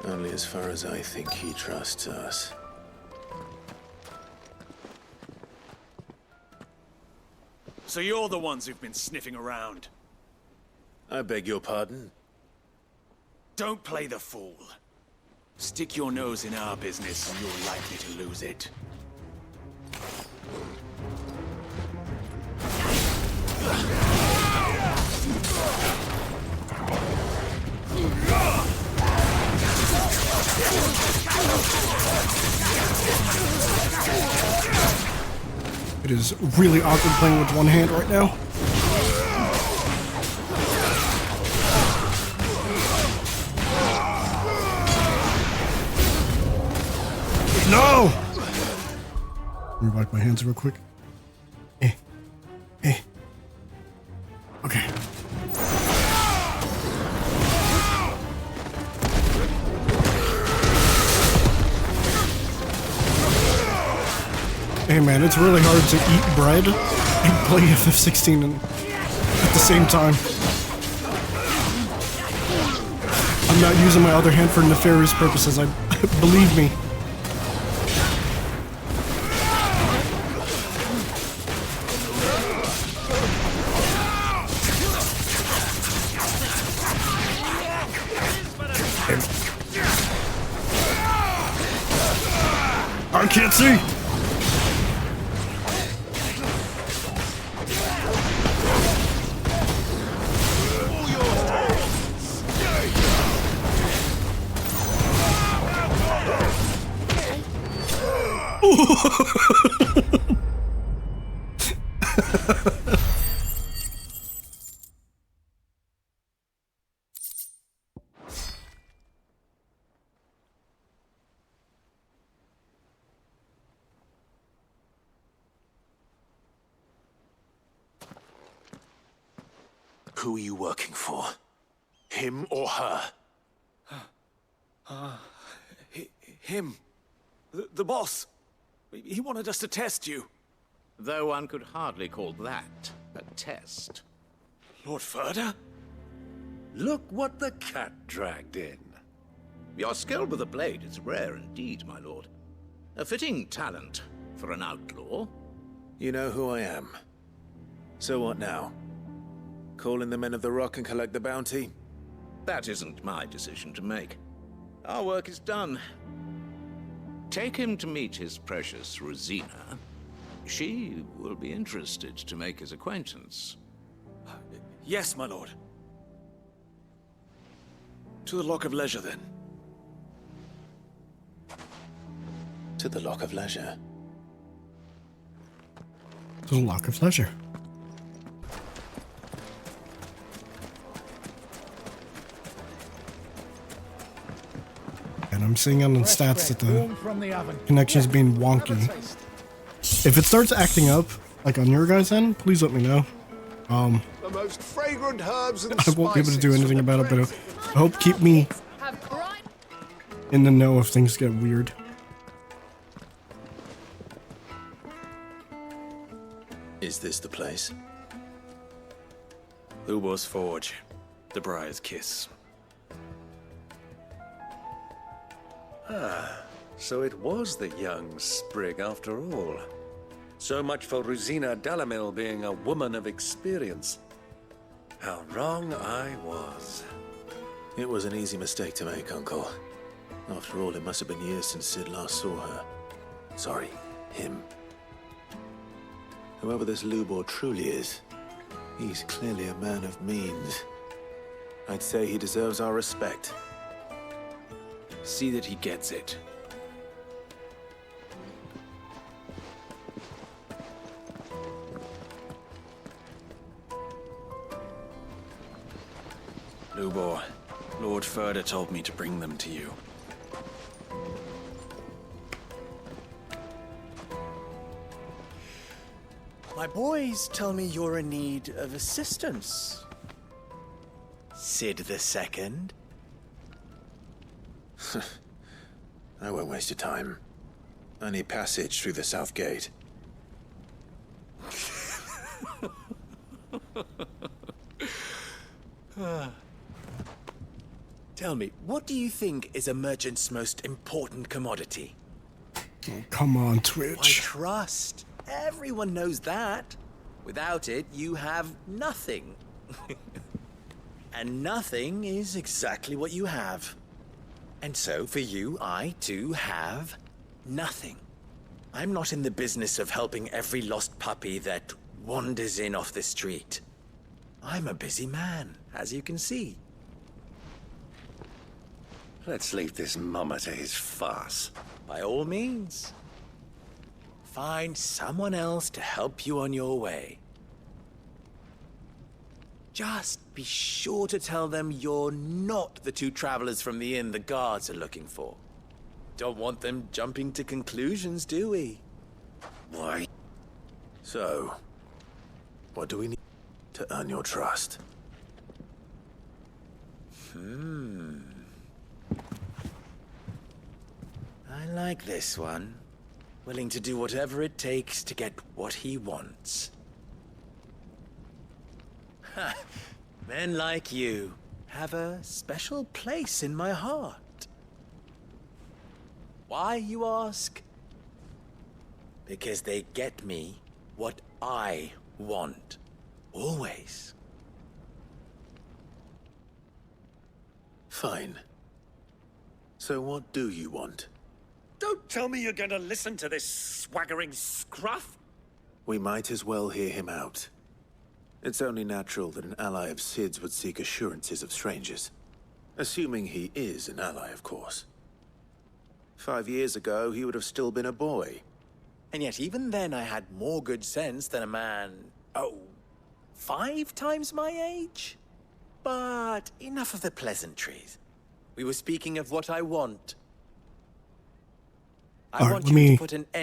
Only as far as I think he trusts us.
So you're the ones who've been sniffing around.
I beg your pardon?
Don't play the fool. Stick your nose in our business and you're likely to lose it.
It is really awkward playing with one hand right now. No! Let me wipe my hands real quick. Okay. Hey man, it's really hard to eat bread and play FF16 at the same time. I'm not using my other hand for nefarious purposes, believe me. I can't see!
Who are you working for? Him or her?
Him. The boss. He wanted us to test you.
Though one could hardly call that a test.
Lord Ferda?
Look what the cat dragged in.
Your skill with a blade is rare indeed, my lord. A fitting talent for an outlaw.
You know who I am. So what now? Call in the Men of the Rock and collect the bounty?
That isn't my decision to make. Our work is done. Take him to meet his precious Rosina. She will be interested to make his acquaintance.
Yes, my lord. To the Lock of Leisure, then.
To the Lock of Leisure.
To the Lock of Leisure. And I'm seeing on the stats that the connection's being wonky. If it starts acting up, like on your guys' end, please let me know.
The most fragrant herbs and
I won't be able to do anything about it, but I hope keep me in the know if things get weird.
Is this the place?
Lubor's Forge. The Briar's Kiss.
Ah, so it was the young sprig after all. So much for Rosina Dalamil being a woman of experience. How wrong I was.
It was an easy mistake to make, Uncle. After all, it must have been years since Sid last saw her. Sorry, him. Whoever this Lubor truly is, he's clearly a man of means. I'd say he deserves our respect.
See that he gets it. Lubor, Lord Ferda told me to bring them to you.
My boys tell me you're in need of assistance. Sid the Second?
I won't waste your time. I need passage through the south gate.
Tell me, what do you think is a merchant's most important commodity?
Oh, come on,
Why,
Twitch.
trust. Everyone knows that. Without it, you have nothing. And nothing is exactly what you have. And so, for you, I, too, have nothing. I'm not in the business of helping every lost puppy that wanders in off the street. I'm a busy man, as you can see.
Let's leave this mummer to his farce.
By all means. Find someone else to help you on your way. Just be sure to tell them you're not the two travelers from the inn the guards are looking for. Don't want them jumping to conclusions, do we?
Why?
So, what do we need to earn your trust?
I like this one. Willing to do whatever it takes to get what he wants. Ha! Men like you have a special place in my heart. Why, you ask? Because they get me what I want. Always.
Fine. So what do you want?
Don't tell me you're going to listen to this swaggering scruff.
We might as well hear him out. It's only natural that an ally of Sid's would seek assurances of strangers. Assuming he is an ally, of course. 5 years ago, he would have still been a boy.
And yet even then I had more good sense than a man, 5 times my age? But enough of the pleasantries. We were speaking of what I want. I want you to put an end